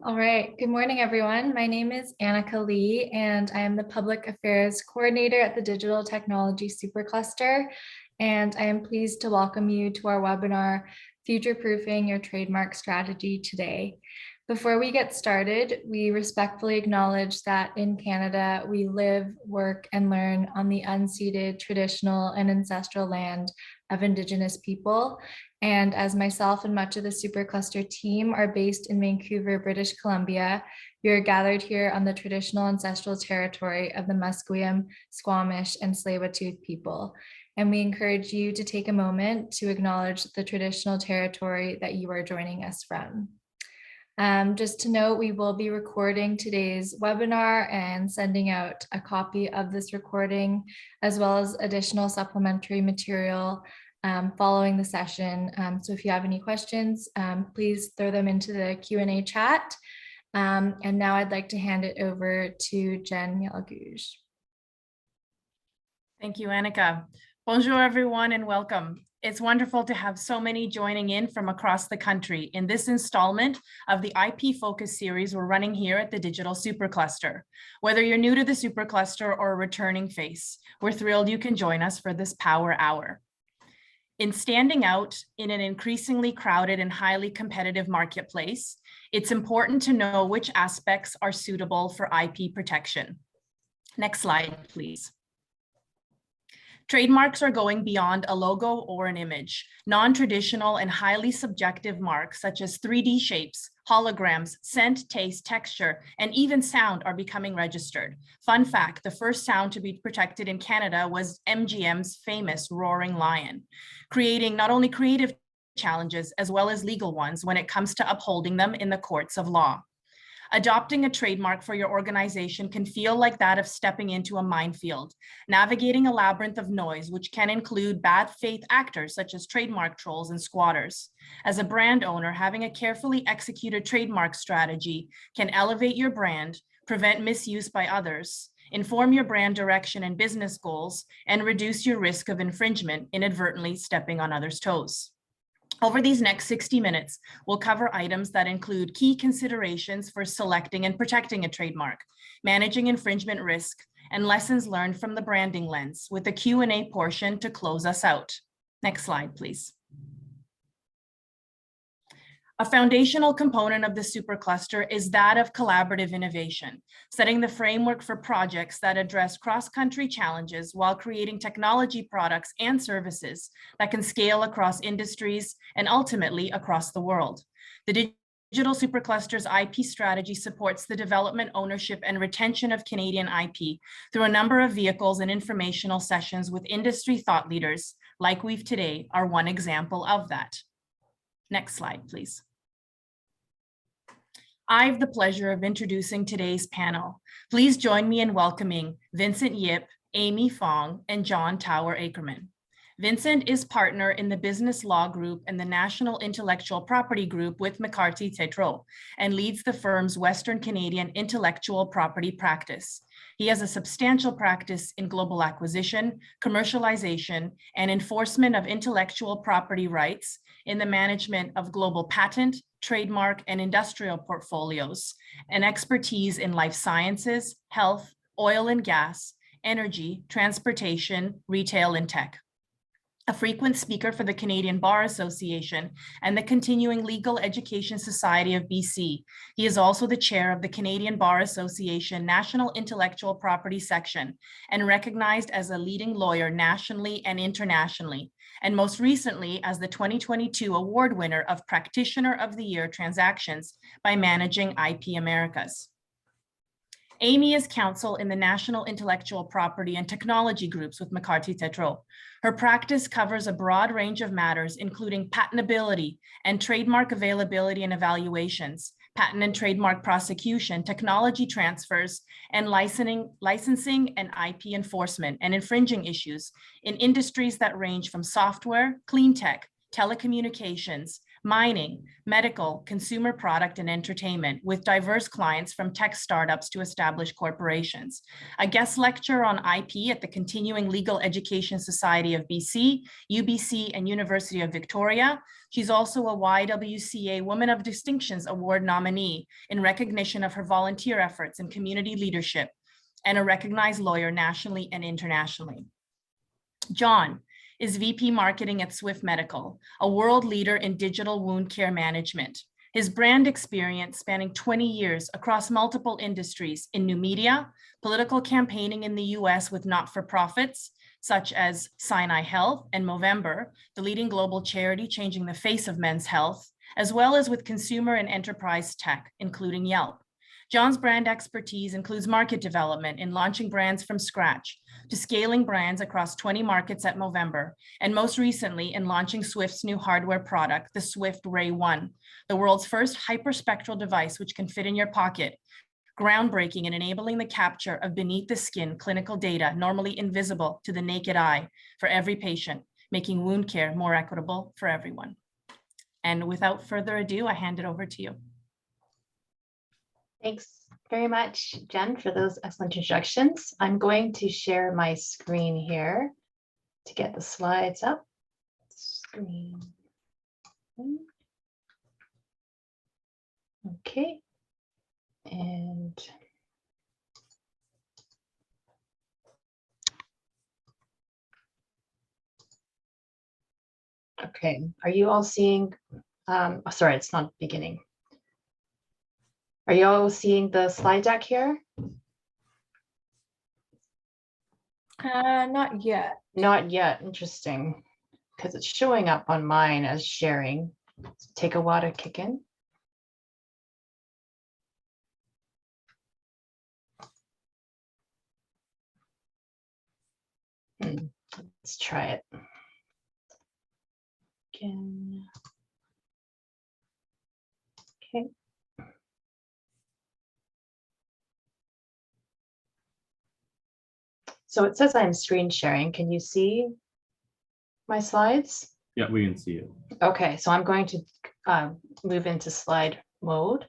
All right. Good morning, everyone. My name is Annika Lee, and I am the Public Affairs Coordinator at the Digital Technology Supercluster. And I am pleased to welcome you to our webinar, Future-Proofing Your Trademark Strategy today. Before we get started, we respectfully acknowledge that in Canada, we live, work, and learn on the unceded traditional and ancestral land of Indigenous people. And as myself and much of the Supercluster team are based in Vancouver, British Columbia, we are gathered here on the traditional ancestral territory of the Musqueam, Squamish, and Tsleil-Waututh people. And we encourage you to take a moment to acknowledge the traditional territory that you are joining us from. Just to note, we will be recording today's webinar and sending out a copy of this recording, as well as additional supplementary material following the session. So if you have any questions, please throw them into the Q&A chat. And now I'd like to hand it over to Jen Yalgouge. Thank you, Annika. Bonjour, everyone, and welcome. It's wonderful to have so many joining in from across the country in this installment of the IP Focus series we're running here at the Digital Supercluster. Whether you're new to the Supercluster or a returning face, we're thrilled you can join us for this Power Hour. In standing out in an increasingly crowded and highly competitive marketplace, it's important to know which aspects are suitable for IP protection. Next slide, please. Trademarks are going beyond a logo or an image. Non-traditional and highly subjective marks such as 3D shapes, holograms, scent, taste, texture, and even sound are becoming registered. Fun fact, the first sound to be protected in Canada was MGM's famous roaring lion, creating not only creative challenges as well as legal ones when it comes to upholding them in the courts of law. Adopting a trademark for your organization can feel like that of stepping into a minefield, navigating a labyrinth of noise, which can include bad faith actors such as trademark trolls and squatters. As a brand owner, having a carefully executed trademark strategy can elevate your brand, prevent misuse by others, inform your brand direction and business goals, and reduce your risk of infringement, inadvertently stepping on others' toes. Over these next 60 minutes, we'll cover items that include key considerations for selecting and protecting a trademark, managing infringement risk, and lessons learned from the branding lens, with a Q&A portion to close us out. Next slide, please. A foundational component of the supercluster is that of collaborative innovation, setting the framework for projects that address cross-country challenges while creating technology products and services that can scale across industries and ultimately across the world. The Digital Supercluster's IP strategy supports the development, ownership, and retention of Canadian IP through a number of vehicles and informational sessions with industry thought leaders, like we've today, are one example of that. Next slide, please. I have the pleasure of introducing today's panel. Please join me in welcoming Vincent Yip, Amy Fong, and John Tower Ackerman. Vincent is partner in the Business Law Group and the National Intellectual Property Group with McCarthy, Tétrault, and leads the firm's Western Canadian intellectual property practice. He has a substantial practice in global acquisition, commercialization, and enforcement of intellectual property rights in the management of global patent, trademark, and industrial portfolios, and expertise in life sciences, health, oil and gas, energy, transportation, retail, and tech. A frequent speaker for the Canadian Bar Association and the Continuing Legal Education Society of BC. He is also the chair of the Canadian Bar Association National Intellectual Property Section and recognized as a leading lawyer nationally and internationally, and most recently as the 2022 award winner of Practitioner of the Year transactions by Managing IP Americas. Amy is counsel in the National Intellectual Property and Technology Groups with McCarthy Tétrault. Her practice covers a broad range of matters, including patentability and trademark availability and evaluations, patent and trademark prosecution, technology transfers, and licensing and IP enforcement and infringing issues in industries that range from software, clean tech, telecommunications, mining, medical, consumer product, and entertainment, with diverse clients from tech startups to established corporations. A guest lecturer on IP at the Continuing Legal Education Society of BC, UBC, and University of Victoria. She's also a YWCA Woman of Distinctions Award nominee in recognition of her volunteer efforts in community leadership, and a recognized lawyer nationally and internationally. John is VP Marketing at Swift Medical, a world leader in digital wound care management. His brand experience spanning 20 years across multiple industries in new media, political campaigning in the US with not-for-profits, such as Sinai Health and Movember, the leading global charity changing the face of men's health, as well as with consumer and enterprise tech, including Yelp. John's brand expertise includes market development in launching brands from scratch, to scaling brands across 20 markets at Movember, and most recently in launching Swift's new hardware product, the Swift Ray 1, the world's first hyperspectral device which can fit in your pocket, groundbreaking in enabling the capture of beneath the skin clinical data normally invisible to the naked eye for every patient, making wound care more equitable for everyone. And without further ado, I hand it over to you. Thanks very much, Jen, for those excellent introductions. I'm going to share my screen here to get the slides up. Screen. Okay. And okay, are you all seeing? Sorry, it's not beginning. Are you all seeing the slide deck here? Not yet. Not yet. Interesting, because it's showing up on mine as sharing. Take a while to kick in. Let's try it again. Okay. So it says I'm screen sharing. Can you see my slides? Yeah, we can see it. Okay, so I'm going to move into slide mode.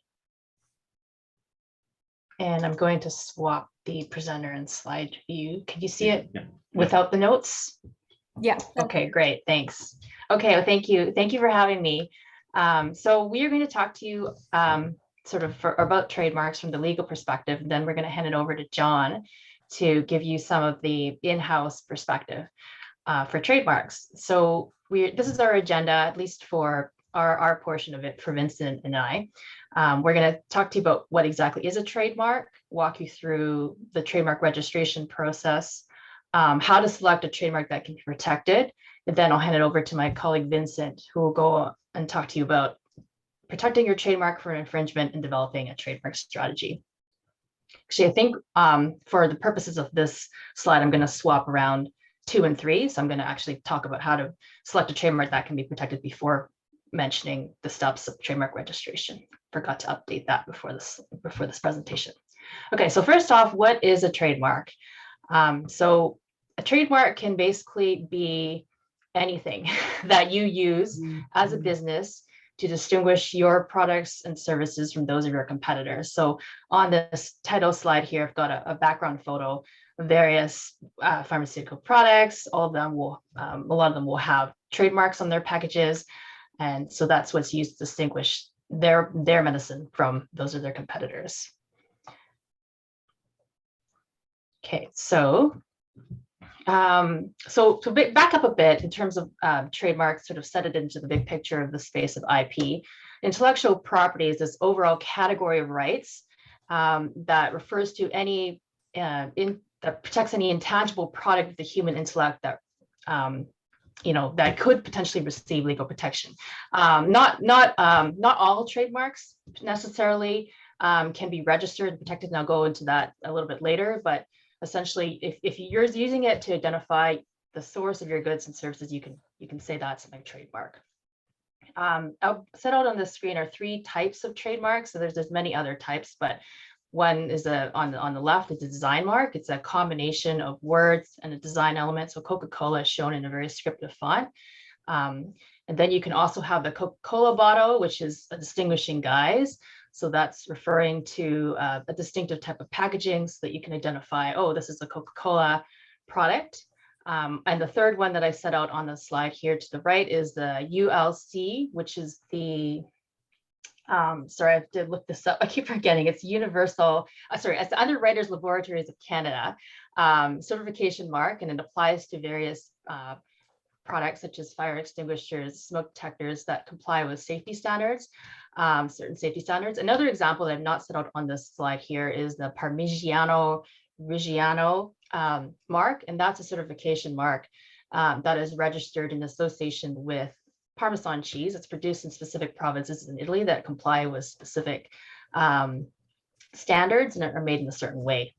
And I'm going to swap the presenter and slide view. Can you see it without the notes? Yeah. Okay, great, thanks. Okay, well, thank you. Thank you for having me. So we are going to talk to you about trademarks from the legal perspective, and then we're going to hand it over to John to give you some of the in-house perspective for trademarks. So this is our agenda, at least for our portion of it, for Vincent and I. We're going to talk to you about what exactly is a trademark, walk you through the trademark registration process, how to select a trademark that can be protected, and then I'll hand it over to my colleague Vincent, who will go and talk to you about protecting your trademark from infringement and developing a trademark strategy. Actually, I think for the purposes of this slide, I'm going to swap around 2 and 3. So I'm going to actually talk about how to select a trademark that can be protected before mentioning the steps of trademark registration. Forgot to update that before this presentation. Okay, so first off, what is a trademark? So a trademark can basically be anything that you use as a business to distinguish your products and services from those of your competitors. So on this title slide here, I've got a background photo of various pharmaceutical products. All of them will, a lot of them will have trademarks on their packages. And so that's what's used to distinguish their medicine from those of their competitors. Okay, so back up a bit in terms of trademarks, sort of set it into the big picture of the space of IP. Intellectual property is this overall category of rights that refers to any that protects any intangible product of the human intellect that that could potentially receive legal protection. Not all trademarks necessarily can be registered and protected, and I'll go into that a little bit later, but essentially, if you're using it to identify the source of your goods and services, you can say that's my trademark. I'll set out on the screen are 3 types of trademarks. So there's many other types, but one is on the left, it's a design mark. It's a combination of words and a design element. So Coca-Cola is shown in a very descriptive font. And then you can also have the Coca-Cola bottle, which is a distinguishing guise. So that's referring to a distinctive type of packaging so that you can identify, oh, this is a Coca-Cola product. And the third one that I set out on the slide here to the right is the ULC, which is the, sorry, I have to look this up. I keep forgetting. It's Universal, sorry, it's the Underwriters Laboratories of Canada certification mark, and it applies to various products such as fire extinguishers, smoke detectors that comply with safety standards, certain safety standards. Another example that I've not set out on this slide here is the Parmigiano Reggiano mark, and that's a certification mark that is registered in association with Parmesan cheese. It's produced in specific provinces in Italy that comply with specific standards and are made in a certain way.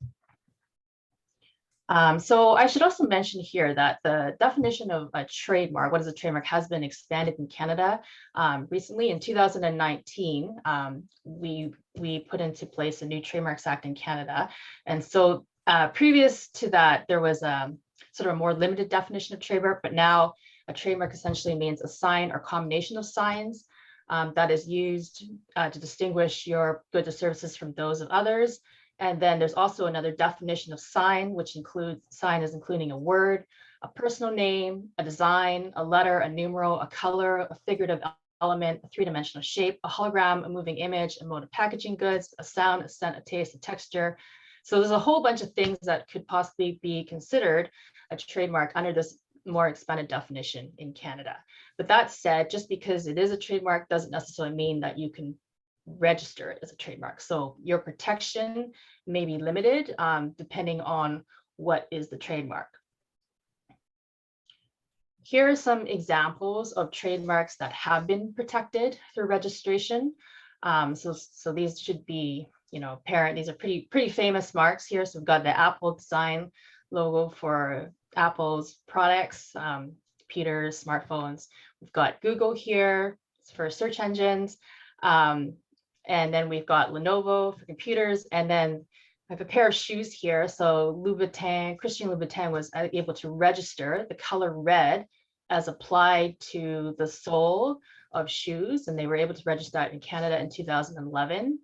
So I should also mention here that the definition of a trademark, what is a trademark, has been expanded in Canada. Recently in 2019, we put into place a new Trademarks Act in Canada. And so previous to that, there was a sort of a more limited definition of trademark, but now a trademark essentially means a sign or combination of signs that is used to distinguish your goods or services from those of others. And then there's also another definition of sign, which includes sign as including a word, a personal name, a design, a letter, a numeral, a color, a figurative element, a three-dimensional shape, a hologram, a moving image, a mode of packaging goods, a sound, a scent, a taste, a texture. So there's a whole bunch of things that could possibly be considered a trademark under this more expanded definition in Canada. But that said, just because it is a trademark doesn't necessarily mean that you can register it as a trademark. So your protection may be limited depending on what is the trademark. Here are some examples of trademarks that have been protected through registration. So these should be, apparent. These are pretty famous marks here. So we've got the Apple design logo for Apple's products, computers, smartphones. We've got Google here for search engines. And then we've got Lenovo for computers. And then I have a pair of shoes here. So Louboutin, Christian Louboutin was able to register the color red as applied to the sole of shoes. And they were able to register that in Canada in 2011.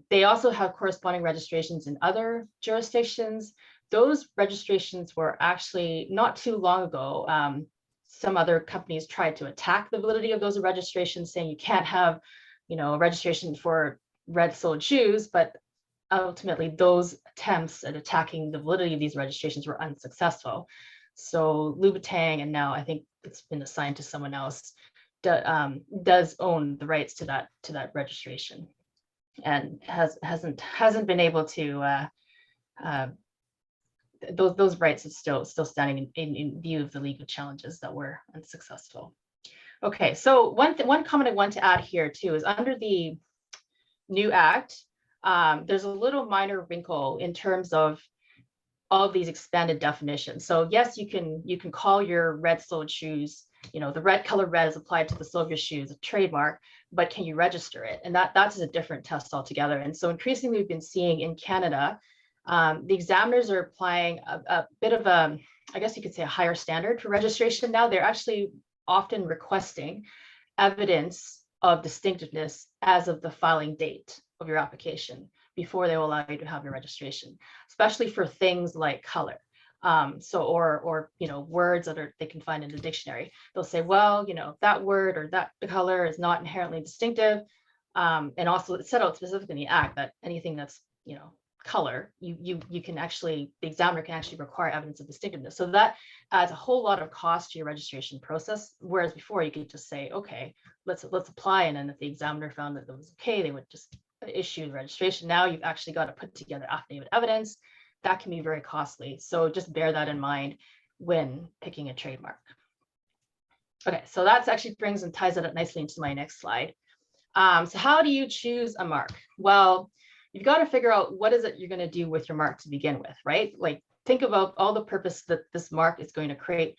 They also have corresponding registrations in other jurisdictions. Those registrations were actually not too long ago. Some other companies tried to attack the validity of those registrations, saying you can't have a registration for red-soled shoes, but ultimately those attempts at attacking the validity of these registrations were unsuccessful. So Louboutin, and now I think it's been assigned to someone else, does own the rights to that registration, and hasn't been able to. Those rights are still standing in view of the legal challenges that were unsuccessful. Okay, so one comment I want to add here too is under the new act, there's a little minor wrinkle in terms of all of these expanded definitions. So yes, you can call your red-soled shoes, the red color red is applied to the sole of your shoes, a trademark, but can you register it? And that's a different test altogether. And so increasingly we've been seeing in Canada, the examiners are applying a bit of a, I guess you could say, a higher standard for registration now. They're actually often requesting evidence of distinctiveness as of the filing date of your application before they will allow you to have your registration, especially for things like color. Or words that they can find in the dictionary. They'll say, well, that word or that color is not inherently distinctive. And also it's set out specifically in the act that anything that's, color, you can actually, the examiner can actually require evidence of distinctiveness. So that adds a whole lot of cost to your registration process. Whereas before you could just say, okay, let's apply. And then if the examiner found that it was okay, they would just issue the registration. Now you've actually got to put together affidavit evidence. That can be very costly. So just bear that in mind when picking a trademark. Okay, so that's actually brings and ties it up nicely into my next slide. So how do you choose a mark? Well, you've got to figure out what is it you're going to do with your mark to begin with, right? Like think about all the purpose that this mark is going to create,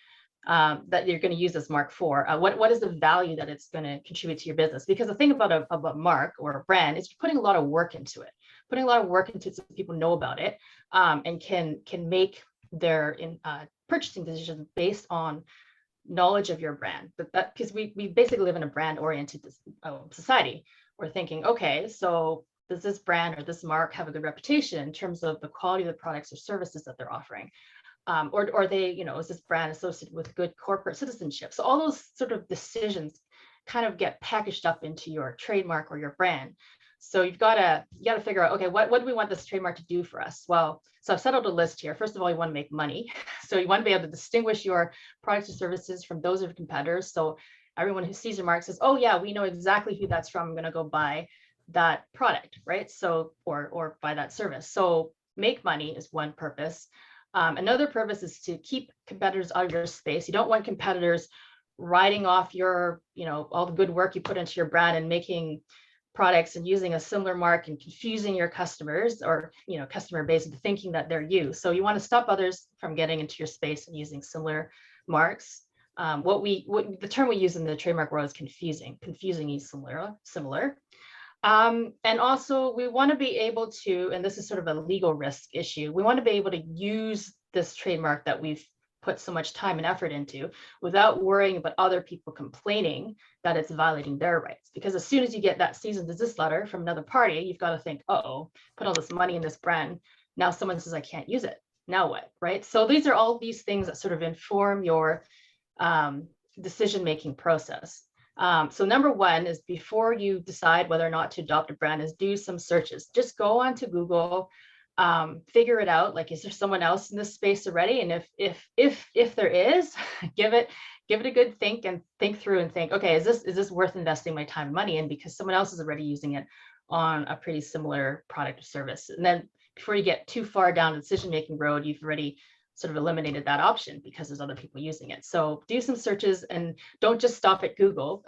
that you're going to use this mark for. What is the value that it's going to contribute to your business? Because the thing about a mark or a brand is you're putting a lot of work into it, so people know about it, and can make their purchasing decisions based on knowledge of your brand. But that, because we basically live in a brand oriented society. We're thinking, okay, so does this brand or this mark have a good reputation in terms of the quality of the products or services that they're offering? Or they, is this brand associated with good corporate citizenship? So all those sort of decisions kind of get packaged up into your trademark or your brand. So you got to figure out, okay, what do we want this trademark to do for us? Well, so I've settled a list here. First of all, you want to make money. So you want to be able to distinguish your products or services from those of your competitors. So everyone who sees your mark says, oh yeah, we know exactly who that's from. I'm going to go buy that product, right? So, or buy that service. So make money is one purpose. Another purpose is to keep competitors out of your space. You don't want competitors writing off your, all the good work you put into your brand and making products and using a similar mark and confusing your customers or, customer base into thinking that they're you. So you want to stop others from getting into your space and using similar marks. The term we use in the trademark world is confusing is similar. And also we want to be able to, and this is sort of a legal risk issue, we want to be able to use this trademark that we've put so much time and effort into without worrying about other people complaining that it's violating their rights. Because as soon as you get that cease and desist letter from another party, you've got to think, uh-oh, put all this money in this brand. Now someone says, I can't use it. Now what, right? So these are all these things that sort of inform your decision-making process. So number one is before you decide whether or not to adopt a brand is do some searches. Just go onto Google, figure it out. Like, is there someone else in this space already? And if there is, give it a good think through and think, okay, is this worth investing my time and money in because someone else is already using it on a pretty similar product or service? And then before you get too far down the decision-making road, you've already sort of eliminated that option because there's other people using it. So do some searches and don't just stop at Google.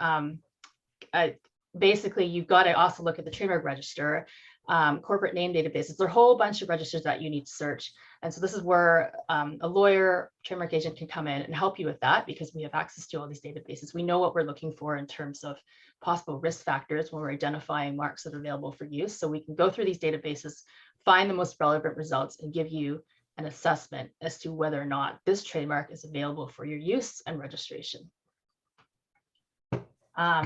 Basically, you've got to also look at the trademark register, corporate name databases. There are a whole bunch of registers that you need to search. And so this is where a lawyer, trademark agent can come in and help you with that because we have access to all these databases. We know what we're looking for in terms of possible risk factors when we're identifying marks that are available for use. So we can go through these databases, find the most relevant results and give you an assessment as to whether or not this trademark is available for your use and registration.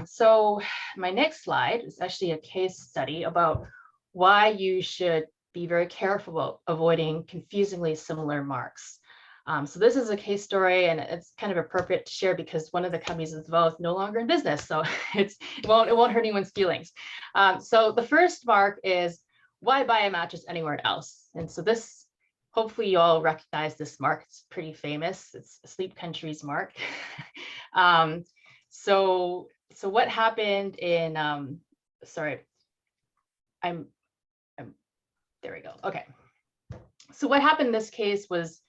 So my next slide is actually a case study about why you should be very careful about avoiding confusingly similar marks. So this is a case story and it's kind of appropriate to share because one of the companies involved is no longer in business. So it won't hurt anyone's feelings. So the first mark is, why buy a mattress anywhere else? And so this, hopefully you all recognize this mark. It's pretty famous. It's Sleep Country's mark. So what happened in, there we go. Okay. So what happened in this case was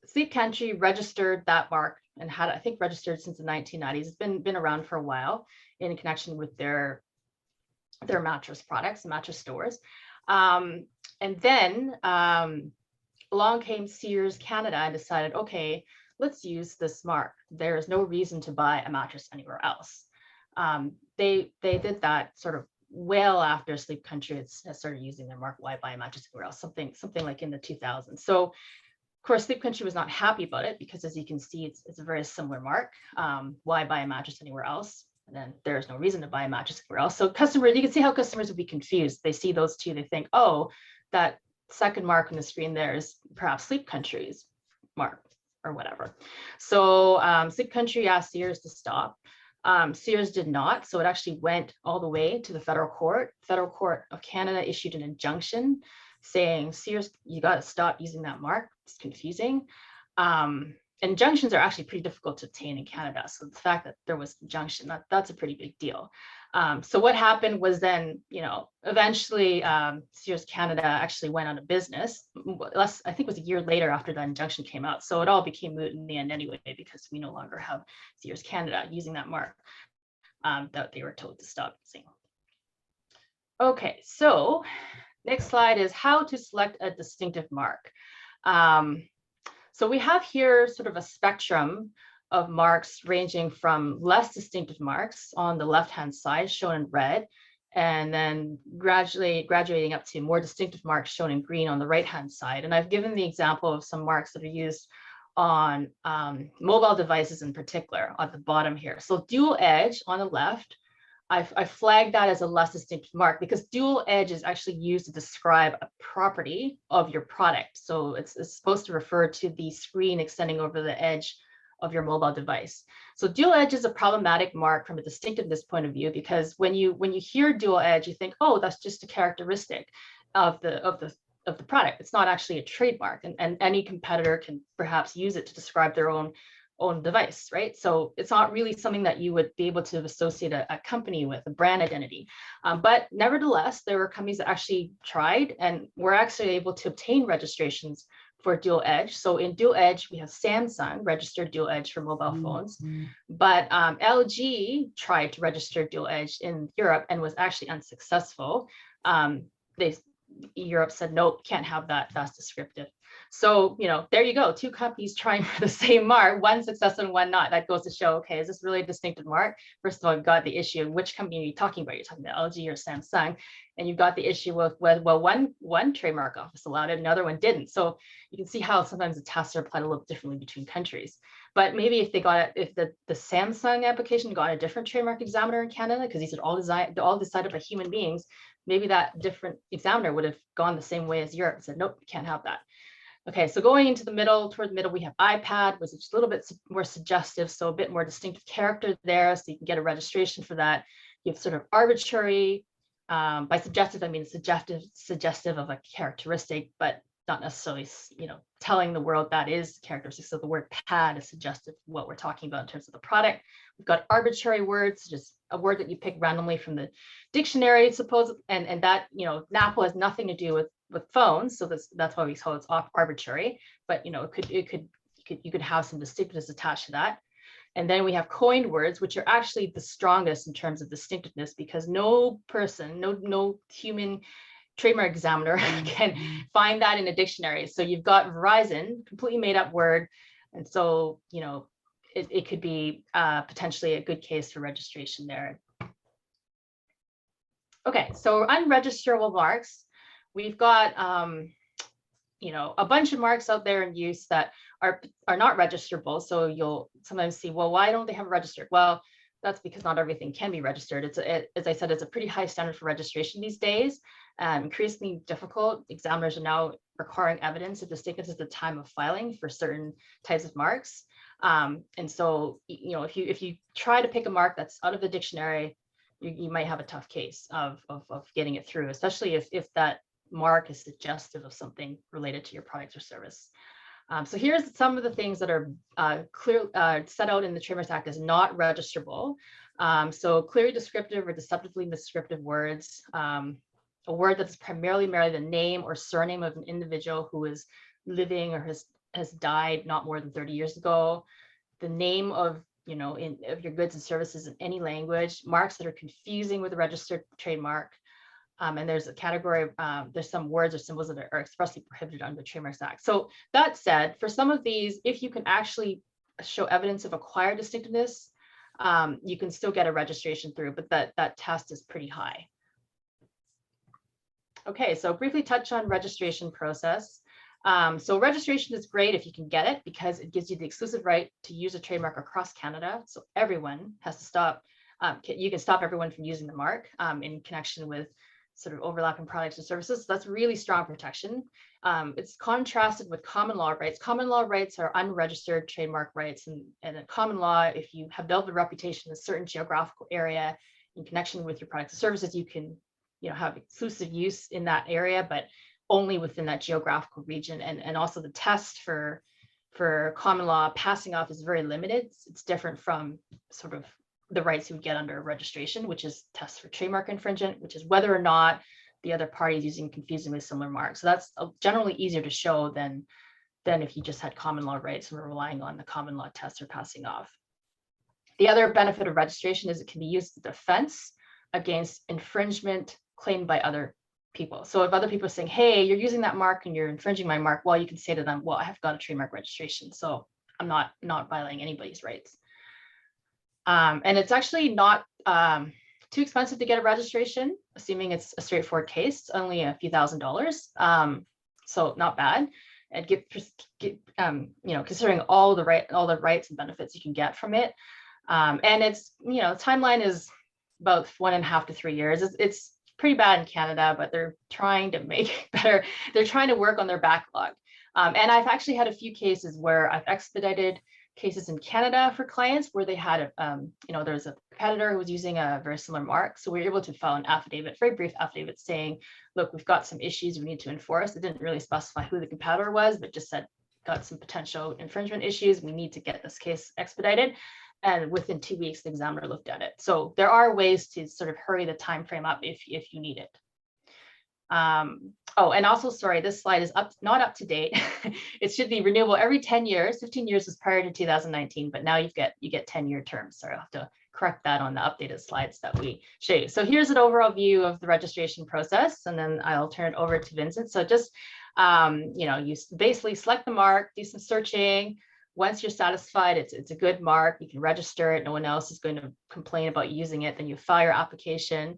Sleep Country registered that mark and had, I think, registered since the 1990s. It's been around for a while in connection with their mattress products, mattress stores. And then along came Sears Canada and decided, okay, let's use this mark. There is no reason to buy a mattress anywhere else. They did that sort of well after Sleep Country had started using their mark, why buy a mattress anywhere else, something like in the 2000s. So of course, Sleep Country was not happy about it because as you can see, it's a very similar mark. Why buy a mattress anywhere else? And then there's no reason to buy a mattress anywhere else. So customers, you can see how customers would be confused. They see those two, they think, oh, that second mark on the screen there is perhaps Sleep Country's mark or whatever. So Sleep Country asked Sears to stop. Sears did not. So it actually went all the way to the federal court. Federal Court of Canada issued an injunction saying, Sears, you got to stop using that mark. It's confusing. Injunctions are actually pretty difficult to obtain in Canada. So the fact that there was an injunction, that's a pretty big deal. So what happened was then, eventually Sears Canada actually went out of business. I think it was a year later after the injunction came out. So it all became moot in the end anyway, because we no longer have Sears Canada using that mark that they were told to stop using. Okay, so next slide is how to select a distinctive mark. So we have here sort of a spectrum of marks ranging from less distinctive marks on the left-hand side shown in red, and then graduating up to more distinctive marks shown in green on the right-hand side. And I've given the example of some marks that are used on mobile devices in particular on the bottom here. So dual edge on the left, I flagged that as a less distinctive mark because dual edge is actually used to describe a property of your product. So it's supposed to refer to the screen extending over the edge of your mobile device. So dual edge is a problematic mark from a distinctiveness point of view, because when you hear dual edge, you think, oh, that's just a characteristic of the product. It's not actually a trademark, and any competitor can perhaps use it to describe their own device, right? So it's not really something that you would be able to associate a company with, a brand identity. But nevertheless, there were companies that actually tried and were actually able to obtain registrations for dual edge. So in dual edge, we have Samsung registered dual edge for mobile phones, but LG tried to register dual edge in Europe and was actually unsuccessful. Europe said, nope, can't have that, that's descriptive. So, there you go, two companies trying for the same mark, one successful and one not. That goes to show, okay, is this really a distinctive mark? First of all, you've got the issue of which company are you talking about? You're talking about LG or Samsung, and you've got the issue with, well, one trademark office allowed it, another one didn't. So you can see how sometimes the tests are applied a little differently between countries. But maybe if the Samsung application got a different trademark examiner in Canada, because these are all decided by human beings, maybe that different examiner would have gone the same way as Europe and said, nope, you can't have that. Okay, so going into the middle, toward the middle, we have iPad, which is a little bit more suggestive, so a bit more distinctive character there, so you can get a registration for that. You have sort of arbitrary, by suggestive, I mean suggestive of a characteristic, but not necessarily, telling the world that is characteristic. So the word pad is suggestive of what we're talking about in terms of the product. We've got arbitrary words, just a word that you pick randomly from the dictionary, suppose, and that, NAPL has nothing to do with phones, so that's why we call it arbitrary. But you could have some distinctiveness attached to that. And then we have coined words, which are actually the strongest in terms of distinctiveness, because no person, no human trademark examiner can find that in a dictionary. So you've got Verizon, completely made up word, and so it could be potentially a good case for registration there. Okay, so unregisterable marks. We've got a bunch of marks out there in use that are not registerable. So you'll sometimes see, well, why don't they have registered? Well, that's because not everything can be registered. As I said, it's a pretty high standard for registration these days. Increasingly difficult. Examiners are now requiring evidence of distinctness at the time of filing for certain types of marks. And so, if you try to pick a mark that's out of the dictionary, you might have a tough case of getting it through, especially if that mark is suggestive of something related to your product or service. So here's some of the things that are set out in the Trademarks Act as not registerable. So clearly descriptive or deceptively descriptive words, a word that's primarily the name or surname of an individual who is living or has died not more than 30 years ago, the name of your goods and services in any language, marks that are confusing with a registered trademark. And there's a category of, there's some words or symbols that are expressly prohibited under the Trademarks Act. So that said, for some of these, if you can actually show evidence of acquired distinctiveness, you can still get a registration through, but that test is pretty high. Okay, so briefly touch on registration process. So registration is great if you can get it, because it gives you the exclusive right to use a trademark across Canada. So everyone has to stop, you can stop everyone from using the mark in connection with sort of overlapping products and services. So that's really strong protection. It's contrasted with common law rights. Common law rights are unregistered trademark rights. And in common law, if you have built a reputation in a certain geographical area in connection with your products and services, you can have exclusive use in that area, but only within that geographical region. And also the test for common law passing off is very limited. It's different from sort of the rights you would get under registration, which is tests for trademark infringement, which is whether or not the other party is using confusingly similar marks. So that's generally easier to show than if you just had common law rights and were relying on the common law test or passing off. The other benefit of registration is it can be used as a defense against infringement claimed by other people. So if other people are saying, hey, you're using that mark and you're infringing my mark, well, you can say to them, well, I have got a trademark registration, so I'm not violating anybody's rights. And it's actually not too expensive to get a registration, assuming it's a straightforward case. It's only a few $1,000s, so not bad. and considering all the rights and benefits you can get from it. And it's, timeline is about 1.5 to 3 years. It's pretty bad in Canada, but they're trying to make it better. They're trying to work on their backlog. And I've actually had a few cases where I've expedited cases in Canada for clients where they had, there's a competitor who was using a very similar mark. So we were able to file an affidavit, very brief affidavit saying, look, we've got some issues we need to enforce. It didn't really specify who the competitor was, but just said, got some potential infringement issues. We need to get this case expedited. And within 2 weeks, the examiner looked at it. So there are ways to sort of hurry the time frame up if you need it. And also, sorry, this slide is not up to date. It should be renewable every 10 years. 15 years was prior to 2019, but now you get 10-year terms. So I'll have to correct that on the updated slides that we show you. So here's an overall view of the registration process, and then I'll turn it over to Vincent. So just, you basically select the mark, do some searching. Once you're satisfied, it's a good mark, you can register it. No one else is going to complain about using it. Then you file your application.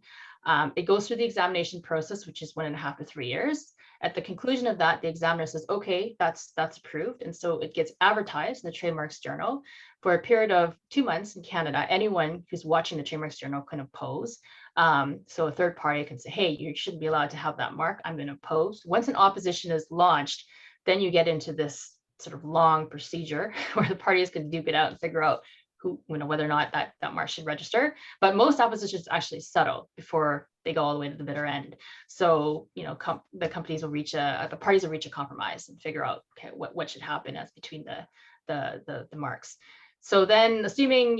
It goes through the examination process, which is 1.5 to 3 years. At the conclusion of that, the examiner says, okay, that's approved. And so it gets advertised in the Trademarks Journal for a period of 2 months in Canada. Anyone who's watching the Trademarks Journal can oppose. So a third party can say, hey, you shouldn't be allowed to have that mark. I'm going to oppose. Once an opposition is launched, then you get into this sort of long procedure where the parties can duke it out and figure out whether or not that mark should register. But most oppositions actually settle before they go all the way to the bitter end. So, the parties will reach a compromise and figure out, okay, what should happen as between the marks. So then, assuming,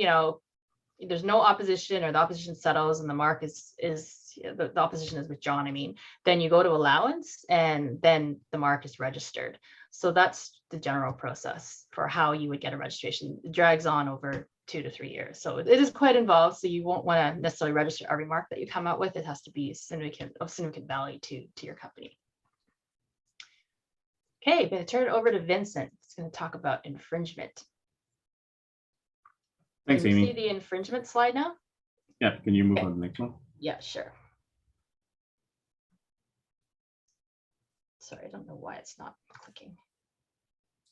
there's no opposition or the opposition settles and the mark the opposition is withdrawn, then you go to allowance and then the mark is registered. So that's the general process for how you would get a registration. It drags on over 2 to 3 years. So it is quite involved. So you won't want to necessarily register every mark that you come out with. It has to be of significant value to your company. Okay, I'm going to turn it over to Vincent. He's going to talk about infringement. Thanks, Can you Amy. see the infringement slide now? Yeah, can you move on to the next one? Yeah, sure. Sorry, I don't know why it's not clicking.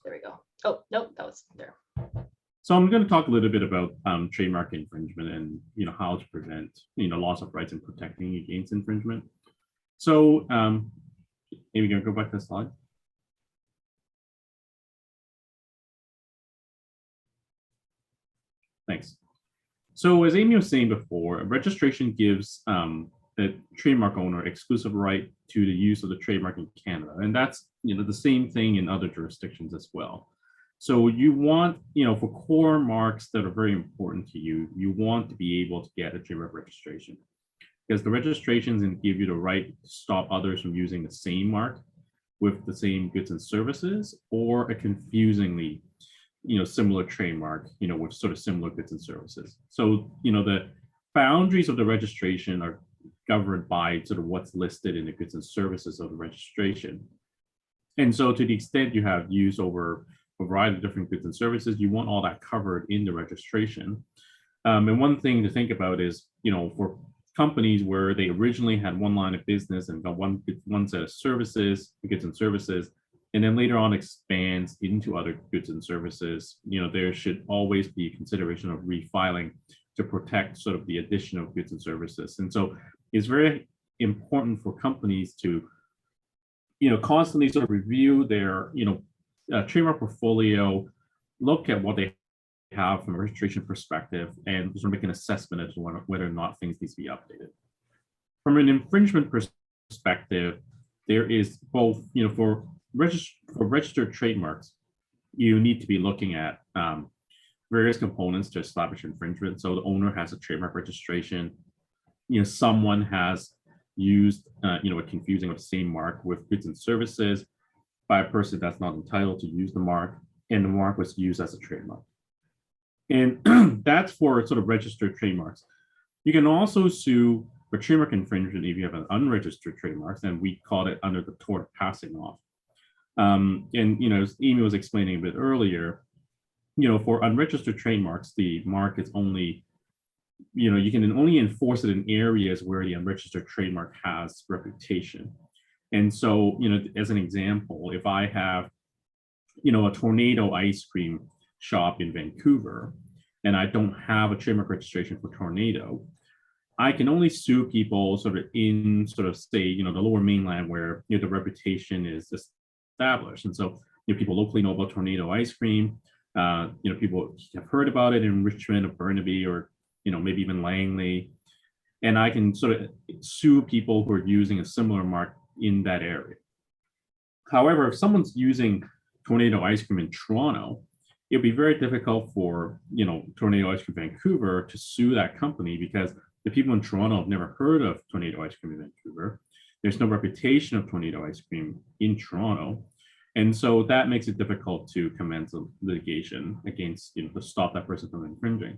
There we go. Oh, no, that was there. So I'm going to talk a little bit about trademark infringement and how to prevent loss of rights and protecting against infringement. So maybe going to go back to the slide. Thanks. So as Amy was saying before, registration gives the trademark owner exclusive right to the use of the trademark in Canada, and that's the same thing in other jurisdictions as well. So you want, for core marks that are very important to you, you want to be able to get a trademark registration, because the registrations can give you the right to stop others from using the same mark with the same goods and services, or a confusingly similar trademark with sort of similar goods and services. So the boundaries of the registration are governed by sort of what's listed in the goods and services of the registration. And so to the extent you have use over a variety of different goods and services, you want all that covered in the registration. And one thing to think about is, for companies where they originally had one line of business and got one set of services, goods and services, and then later on expands into other goods and services, there should always be a consideration of refiling to protect sort of the addition of goods and services. And so it's very important for companies to, constantly sort of review their, trademark portfolio, look at what they have from a registration perspective, and sort of make an assessment as to whether or not things need to be updated. From an infringement perspective, there is both, for registered trademarks, you need to be looking at various components to establish infringement. So the owner has a trademark registration. Someone has used, a confusing of the same mark with goods and services by a person that's not entitled to use the mark, and the mark was used as a trademark. And that's for sort of registered trademarks. You can also sue for trademark infringement if you have an unregistered trademarks, and we call it under the tort of passing off. And as Amy was explaining a bit earlier, for unregistered trademarks, the mark is only, you can only enforce it in areas where the unregistered trademark has reputation. And so, as an example, if I have a tornado ice cream shop in Vancouver, and I don't have a trademark registration for tornado, I can only sue people sort of in sort of say, the lower mainland where the reputation is established. And so people locally know about tornado ice cream. People have heard about it in Richmond or Burnaby or maybe even Langley. And I can sort of sue people who are using a similar mark in that area. However, if someone's using tornado ice cream in Toronto, it'll be very difficult for Tornado Ice Cream Vancouver to sue that company because the people in Toronto have never heard of tornado ice cream in Vancouver. There's no reputation of tornado ice cream in Toronto. And so that makes it difficult to commence a litigation against, to stop that person from infringing.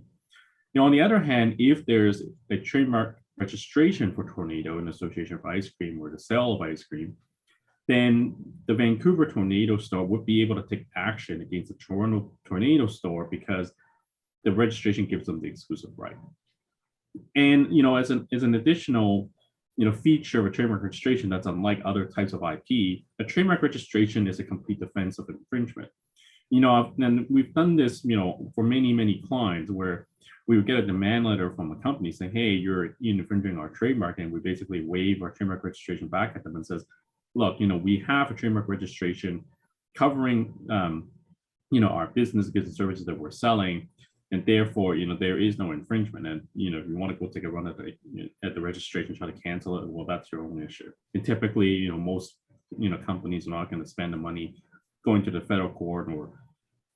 On the other hand, if there's a trademark registration for tornado in association of ice cream or the sale of ice cream, then the Vancouver tornado store would be able to take action against the Toronto tornado store because the registration gives them the exclusive right. And as an additional feature of a trademark registration that's unlike other types of IP, a trademark registration is a complete defense of infringement. And we've done this for many clients where we would get a demand letter from a company saying, hey, you're infringing our trademark, and we basically waive our trademark registration back at them and says, look, we have a trademark registration covering our business goods and services that we're selling, and therefore there is no infringement. And if you want to go take a run at the registration, try to cancel it, well, that's your own issue. And typically most companies are not going to spend the money going to the federal court or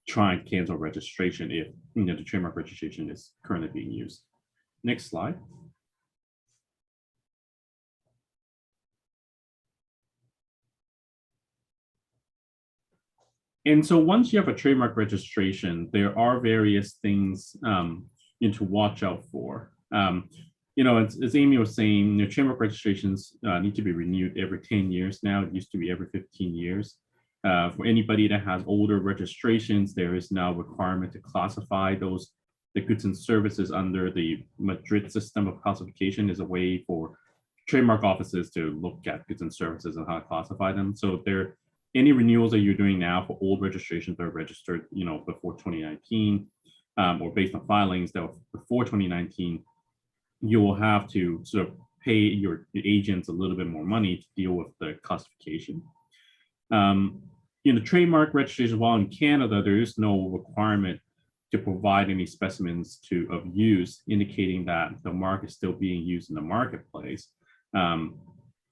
try and cancel registration if the trademark registration is currently being used. Next slide. And so once you have a trademark registration, there are various things to watch out for. As Amy was saying, trademark registrations need to be renewed every 10 years now. It used to be every 15 years. For anybody that has older registrations, there is now a requirement to classify the goods and services under the Madrid System of classification as a way for trademark offices to look at goods and services and how to classify them. So any renewals that you're doing now for old registrations that are registered, before 2019, or based on filings that were before 2019, you will have to sort of pay your agents a little bit more money to deal with the classification. Trademark registration, while in Canada, there is no requirement to provide any specimens of use, indicating that the mark is still being used in the marketplace.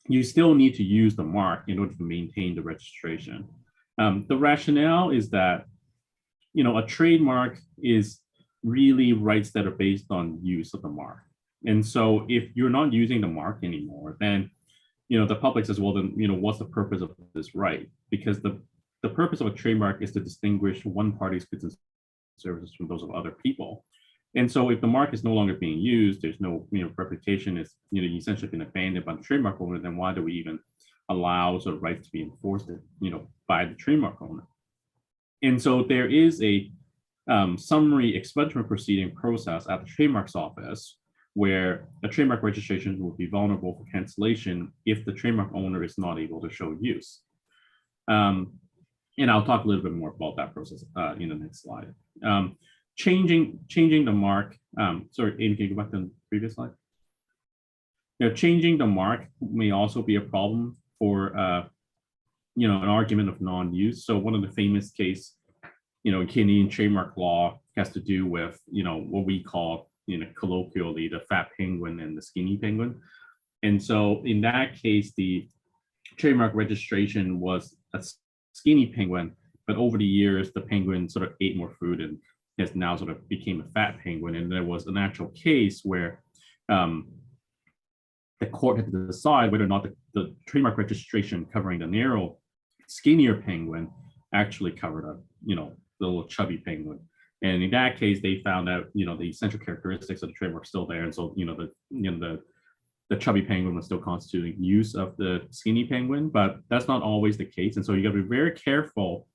You still need to use the mark in order to maintain the registration. The rationale is that, a trademark is really rights that are based on use of the mark. And so if you're not using the mark anymore, then, the public says, well, then, what's the purpose of this right? Because the purpose of a trademark is to distinguish one party's goods and services from those of other people. And so if the mark is no longer being used, there's no reputation, is essentially been abandoned by the trademark owner, then why do we even allow sort of rights to be enforced by the trademark owner? And so there is a summary expungement proceeding process at the trademark's office where a trademark registration will be vulnerable for cancellation if the trademark owner is not able to show use. And I'll talk a little bit more about that process in the next slide. Changing the mark. Sorry, Amy, can you go back to the previous slide? Changing the mark may also be a problem for an argument of non-use. So one of the famous case, in Canadian trademark law has to do with what we call colloquially the fat penguin and the skinny penguin. And so in that case, the trademark registration was a skinny penguin, but over the years the penguin sort of ate more food and has now sort of became a fat penguin. And there was an actual case where the court had to decide whether or not the trademark registration covering the narrow, skinnier penguin actually covered the little chubby penguin. And in that case, they found out, the essential characteristics of the trademark still there. And so, the chubby penguin was still constituting use of the skinny penguin, but that's not always the case. And so you got to be very careful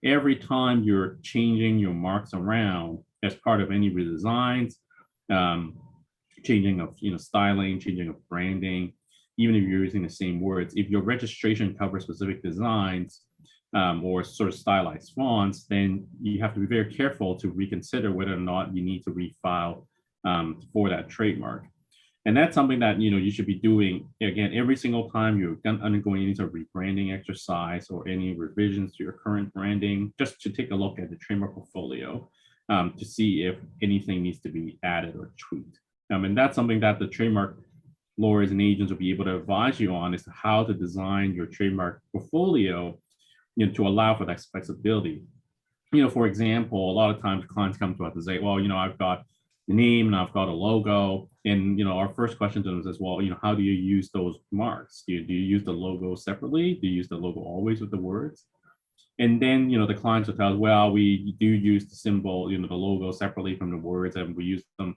every time you're changing your marks around as part of any redesigns, changing of styling, changing of branding, even if you're using the same words. If your registration covers specific designs, or sort of stylized fonts, then you have to be very careful to reconsider whether or not you need to refile for that trademark. And that's something that you should be doing again every single time you're undergoing any sort of rebranding exercise or any revisions to your current branding, just to take a look at the trademark portfolio to see if anything needs to be added or tweaked. And that's something that the trademark lawyers and agents will be able to advise you on, is how to design your trademark portfolio to allow for that flexibility. For example, a lot of times clients come to us and say, well, I've got the name and I've got a logo. And, our first question to them is, well, how do you use those marks? Do you use the logo separately? Do you use the logo always with the words? And then, the clients will tell us, well, we do use the symbol, the logo separately from the words, and we use them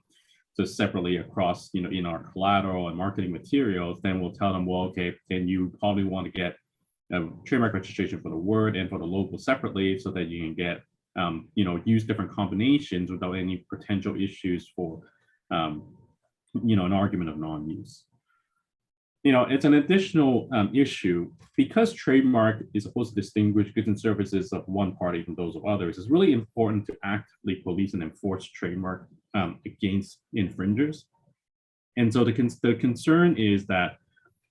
just separately across, in our collateral and marketing materials. Then we'll tell them, well, okay, then you probably want to get a trademark registration for the word and for the logo separately, so that you can get, use different combinations without any potential issues for, an argument of non-use. It's an additional issue because trademark is supposed to distinguish goods and services of one party from those of others. It's really important to actively police and enforce trademark against infringers. And so the concern is that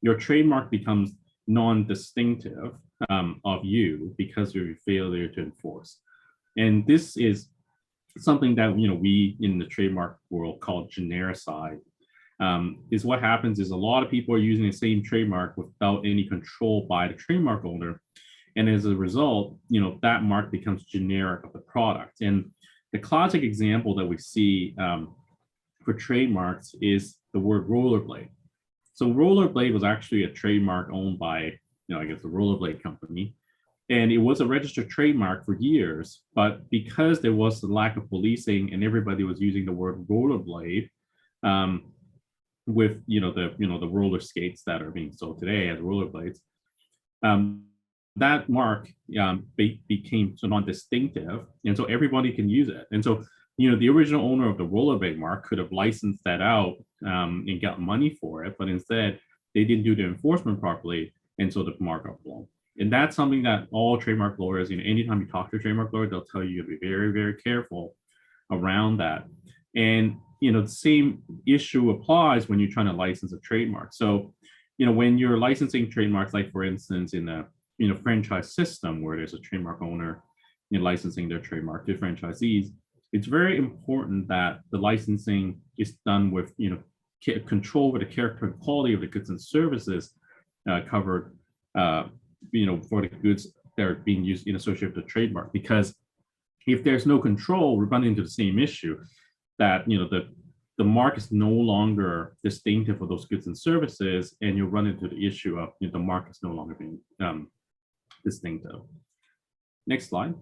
your trademark becomes non-distinctive of you because of your failure to enforce. And this is something that we in the trademark world call genericide. Is what happens is a lot of people are using the same trademark without any control by the trademark owner. And as a result, that mark becomes generic of the product. And the classic example that we see for trademarks is the word rollerblade. So rollerblade was actually a trademark owned by, I guess the rollerblade company. And it was a registered trademark for years, but because there was a lack of policing and everybody was using the word rollerblade, with the roller skates that are being sold today as rollerblades, that mark became so non-distinctive, and so everybody can use it. And so the original owner of the rollerblade mark could have licensed that out and got money for it, but instead they didn't do the enforcement properly, and so the mark got blown. And that's something that all trademark lawyers, anytime you talk to a trademark lawyer, they'll tell you to be very, very careful around that. And the same issue applies when you're trying to license a trademark. So, when you're licensing trademarks, like for instance, in a franchise system where there's a trademark owner licensing their trademark to franchisees, it's very important that the licensing is done with control over the character and quality of the goods and services covered for the goods that are being used in association with the trademark. Because if there's no control, we run into the same issue that the mark is no longer distinctive for those goods and services, and you'll run into the issue of the mark is no longer being distinctive. Next slide.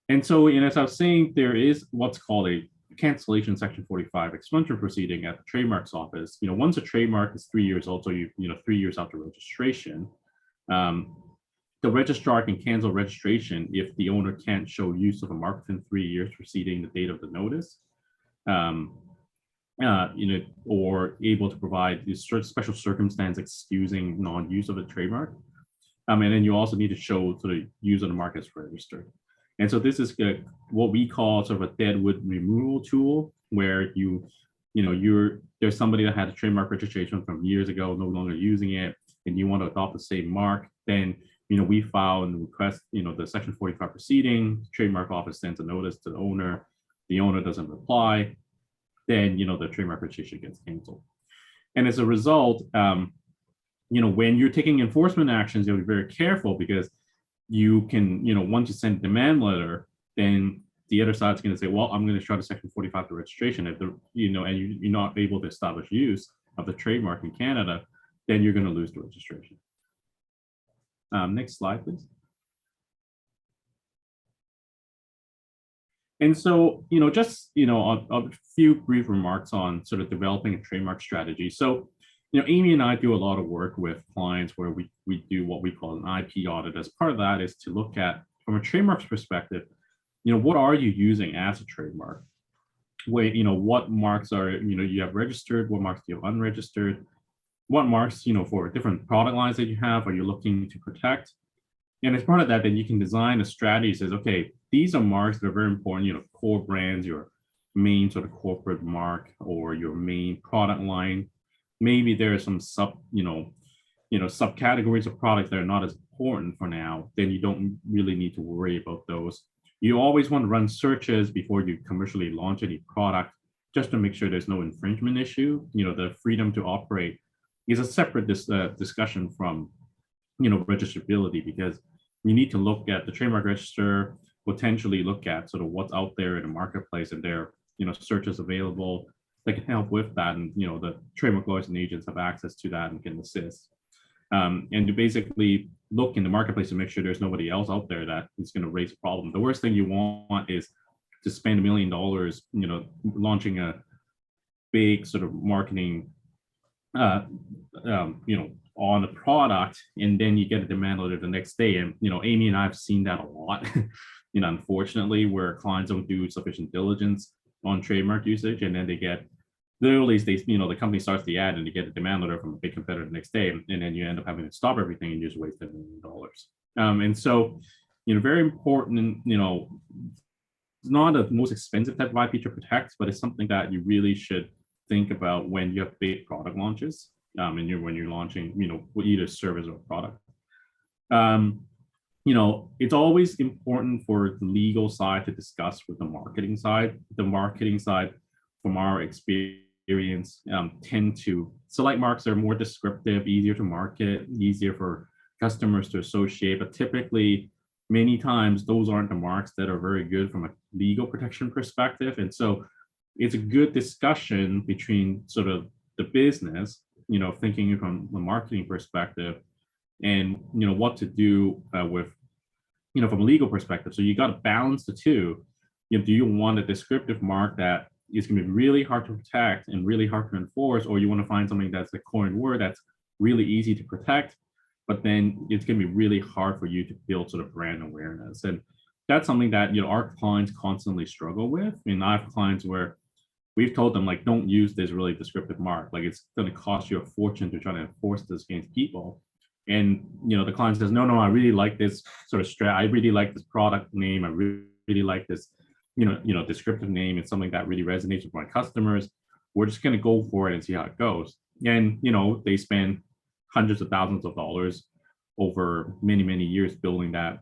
And so, as I was saying, there is what's called a cancellation Section 45 expungement proceeding at the trademark's office. Once a trademark is 3 years old, so 3 years after registration, the registrar can cancel registration if the owner can't show use of a mark within 3 years preceding the date of the notice, or able to provide this special circumstance excusing non-use of a trademark. And then you also need to show sort of use of the mark as registered. And so this is what we call sort of a deadwood removal tool, where there's somebody that had a trademark registration from years ago, no longer using it, and you want to adopt the same mark, then we file and request the Section 45 proceeding. The trademark office sends a notice to the owner doesn't reply, then the trademark registration gets canceled. And as a result, when you're taking enforcement actions, you have to be very careful, because you can, once you send a demand letter, then the other side's going to say, well, I'm going to try to Section 45 the registration. If and you're not able to establish use of the trademark in Canada, then you're going to lose the registration. Next slide, please. And so, just, a few brief remarks on sort of developing a trademark strategy. So, Amy and I do a lot of work with clients where we do what we call an IP audit. As part of that is to look at, from a trademark's perspective, what are you using as a trademark? What marks are, you have registered, what marks do you have unregistered? What marks, for different product lines that you have, are you looking to protect? And as part of that, then you can design a strategy that says, okay, these are marks that are very important, core brands, your main sort of corporate mark or your main product line. Maybe there are some subcategories of products that are not as important for now, then you don't really need to worry about those. You always want to run searches before you commercially launch any product, just to make sure there's no infringement issue. The freedom to operate is a separate discussion from, registrability, because you need to look at the trademark register, potentially look at sort of what's out there in the marketplace, and there, searches available that can help with that. And, the trademark lawyers and agents have access to that and can assist. And to basically look in the marketplace to make sure there's nobody else out there that is going to raise a problem. The worst thing you want is to spend $1 million, launching a big sort of marketing, on the product, and then you get a demand letter the next day. And, Amy and I have seen that a lot, unfortunately, where clients don't do sufficient diligence on trademark usage, and then they get literally, the company starts the ad and you get a demand letter from a big competitor the next day, and then you end up having to stop everything and you just waste $1 million. And so, very important, it's not the most expensive type of IP to protect, but it's something that you really should think about when you have big product launches, and when you're launching, either service or product. It's always important for the legal side to discuss with the marketing side. The marketing side, from our experience, tend to select marks that are more descriptive, easier to market, easier for customers to associate, but typically, many times, those aren't the marks that are very good from a legal protection perspective. And so it's a good discussion between sort of the business, thinking from a marketing perspective, and, what to do with, from a legal perspective. So you got to balance the two. Do you want a descriptive mark that is going to be really hard to protect and really hard to enforce, or you want to find something that's a coined word that's really easy to protect, but then it's going to be really hard for you to build sort of brand awareness? And that's something that, our clients constantly struggle with. I mean, I have clients where we've told them, like, don't use this really descriptive mark. Like, it's going to cost you a fortune to try to enforce this against people. And, the client says, no, I really like this sort of I really like this product name. I really like this, descriptive name. It's something that really resonates with my customers. We're just going to go for it and see how it goes. And, they spend hundreds of thousands of dollars over many, many years building that,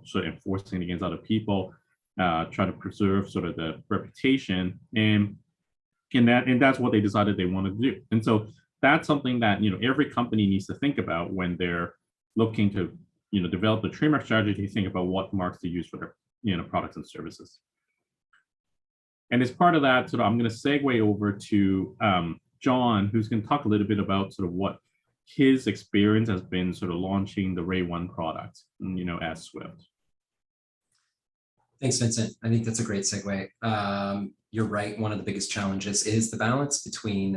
sort of enforcing against other people, try to preserve sort of the reputation. And that's what they decided they wanted to do. And so that's something that, every company needs to think about when they're looking to, develop a trademark strategy, to think about what marks to use for their, products and services. And as part of that, sort of, I'm going to segue over to John, who's going to talk a little bit about sort of what his experience has been sort of launching the Ray 1 product, as Swift. Thanks, Vincent. I think that's a great segue. You're right. One of the biggest challenges is the balance between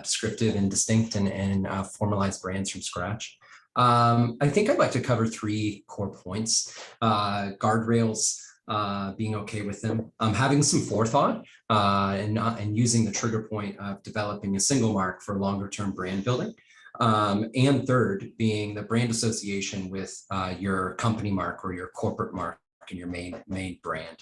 descriptive and distinct and formalized brands from scratch. I think I'd like to cover 3 core points. Guardrails, being okay with them, having some forethought, and using the trigger point of developing a single mark for longer term brand building. And third, being the brand association with your company mark or your corporate mark and your main brand.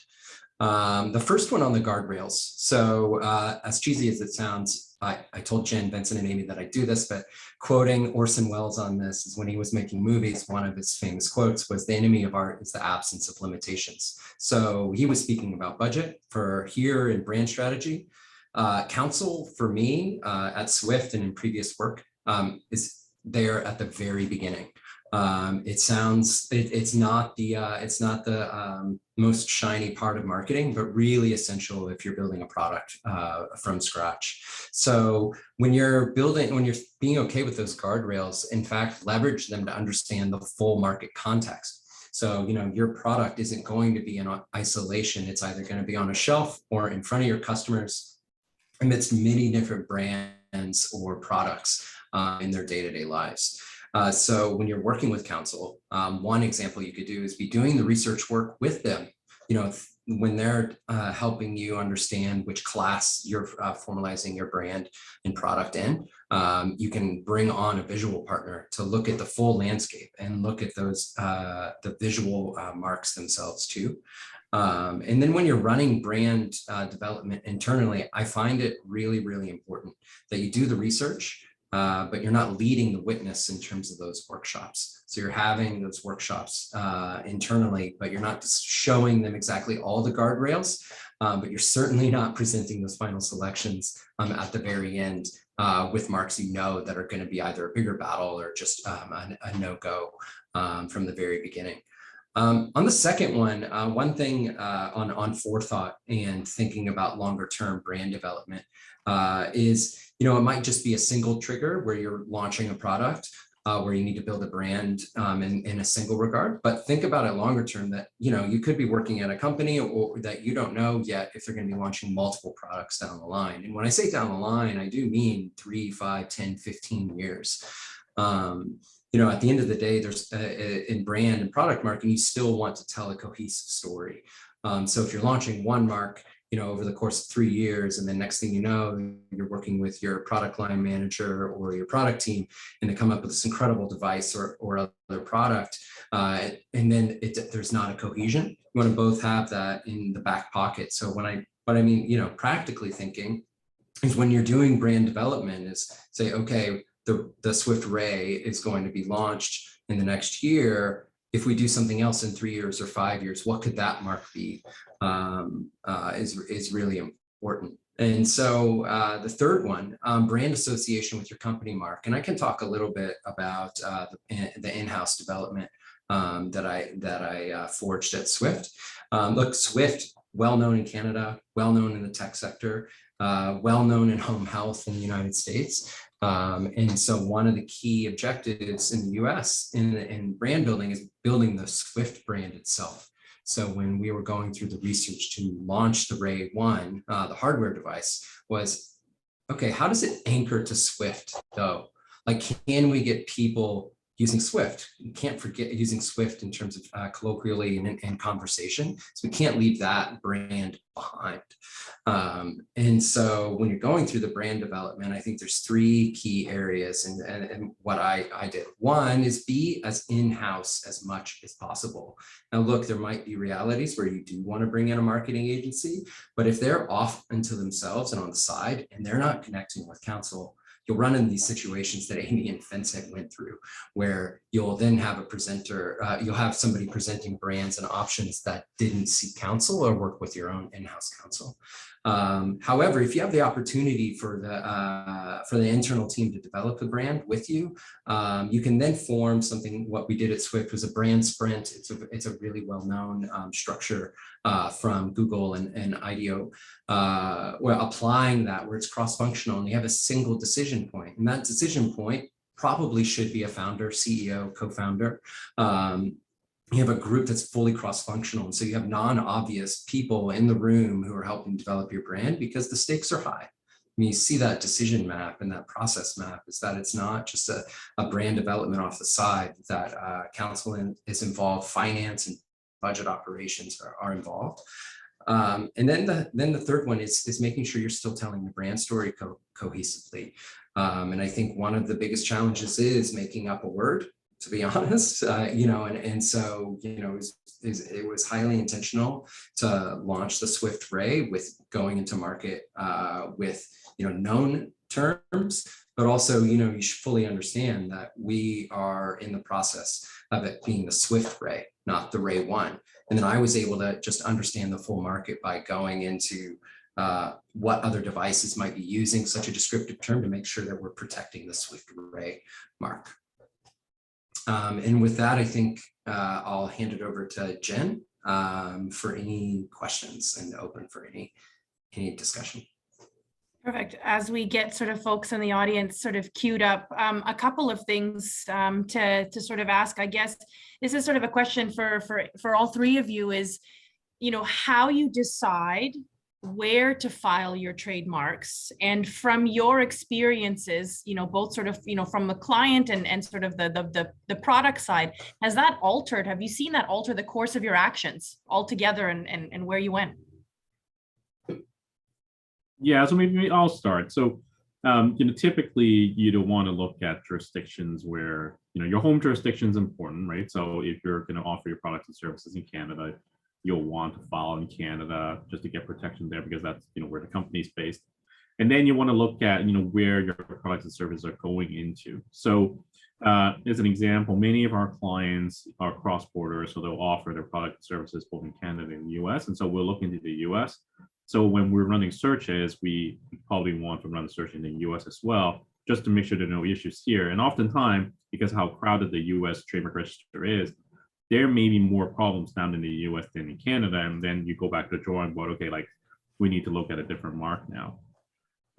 The first one on the guardrails. So as cheesy as it sounds, I told Jen, Vincent, and Amy that I do this, but quoting Orson Welles on this is when he was making movies, one of his famous quotes was, "The enemy of art is the absence of limitations." So he was speaking about budget for here in brand strategy. Counsel for me at Swift and in previous work is there at the very beginning. It's not the most shiny part of marketing, but really essential if you're building a product from scratch. So when you're being okay with those guardrails, in fact, leverage them to understand the full market context. So, your product isn't going to be in isolation. It's either going to be on a shelf or in front of your customers amidst many different brands or products in their day-to-day lives. So when you're working with counsel, one example you could do is be doing the research work with them when they're helping you understand which class you're formalizing your brand and product in, you can bring on a visual partner to look at the full landscape and look at those the visual marks themselves too. And then when you're running brand development internally, I find it really, really important that you do the research, but you're not leading the witness in terms of those workshops. So you're having those workshops internally, but you're not just showing them exactly all the guardrails, but you're certainly not presenting those final selections at the very end with marks that are going to be either a bigger battle or just a no-go from the very beginning. On the second one, one thing on forethought and thinking about longer term brand development is, it might just be a single trigger where you're launching a product where you need to build a brand in a single regard. But think about it longer term that, you could be working at a company or that you don't know yet if they're going to be launching multiple products down the line. And when I say down the line, I do mean 3, 5, 10, 15 years. At the end of the day, there's in brand and product marketing, you still want to tell a cohesive story. So if you're launching one mark, over the course of 3 years, and then next thing you know, you're working with your product line manager or your product team, and they come up with this incredible device or other product, and then there's not a cohesion. You want to both have that in the back pocket. So what I mean, practically thinking is when you're doing brand development is say, okay, the Swift Ray is going to be launched in the next year. If we do something else in 3 years or 5 years, what could that mark be? Is really important. And so the third one, brand association with your company mark. And I can talk a little bit about the in-house development that I forged at Swift. Look, Swift, well-known in Canada, well-known in the tech sector, well-known in home health in the United States. And so one of the key objectives in the US in brand building is building the Swift brand itself. So when we were going through the research to launch the Ray 1, the hardware device, was, okay, how does it anchor to Swift though? Like, can we get people using Swift? You can't forget using Swift in terms of colloquially and conversation. So we can't leave that brand behind. And so when you're going through the brand development, I think there's 3 key areas. And what I did. One is be as in-house as much as possible. Now, look, there might be realities where you do want to bring in a marketing agency, but if they're off into themselves and on the side, and they're not connecting with counsel, you'll run into these situations that Amy and Vincent went through, where you'll then have a presenter, you'll have somebody presenting brands and options that didn't seek counsel or work with your own in-house counsel. However, if you have the opportunity for the internal team to develop the brand with you, you can then form something. What we did at Swift was a brand sprint. It's a really well-known structure from Google and IDEO. We're applying that where it's cross-functional and you have a single decision point. And that decision point probably should be a founder, CEO, co-founder. You have a group that's fully cross-functional. And so you have non-obvious people in the room who are helping develop your brand because the stakes are high. I mean, you see that decision map and that process map is that it's not just a brand development off the side, that counsel is involved, finance and budget operations are involved. And then the third one is making sure you're still telling the brand story cohesively. And I think one of the biggest challenges is making up a word, to be honest, and so, it was highly intentional to launch the Swift Ray with going into market with, known terms, but also, you should fully understand that we are in the process of it being the Swift Ray, not the Ray 1. And then I was able to just understand the full market by going into what other devices might be using such a descriptive term to make sure that we're protecting the Swift Ray mark. And with that, I think I'll hand it over to Jen for any questions and open for any discussion. Perfect. As we get sort of folks in the audience sort of queued up, a couple of things to sort of ask. I guess this is sort of a question for all 3 of you is, how you decide where to file your trademarks. And from your experiences, both sort of, from the client and sort of the product side, has that altered? Have you seen that alter the course of your actions altogether and where you went? Yeah, so maybe I'll start. So, typically you don't want to look at jurisdictions where, your home jurisdiction is important, right? So if you're going to offer your products and services in Canada, you'll want to file in Canada just to get protection there because that's, where the company's based. And then you want to look at, where your products and services are going into. So as an example, many of our clients are cross-border, so they'll offer their product and services both in Canada and the US. And so we'll look into the US. So when we're running searches, we probably want to run the search in the US as well, just to make sure there are no issues here. And oftentimes, because of how crowded the US trademark register is, there may be more problems down in the US than in Canada. And then you go back to the drawing board, okay, like we need to look at a different mark now.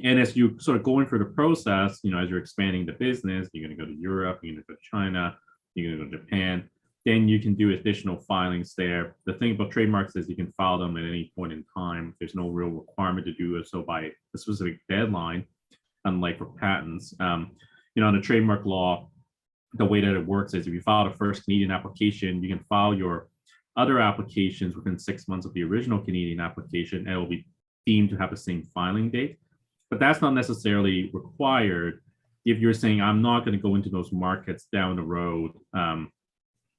And as you sort of going through the process, as you're expanding the business, you're going to go to Europe, you're going to go to China, you're going to go to Japan, then you can do additional filings there. The thing about trademarks is you can file them at any point in time. There's no real requirement to do it so by a specific deadline, unlike for patents. On the trademark law, the way that it works is if you file the first Canadian application, you can file your other applications within 6 months of the original Canadian application, and it will be deemed to have the same filing date. But that's not necessarily required if you're saying, I'm not going to go into those markets down the road,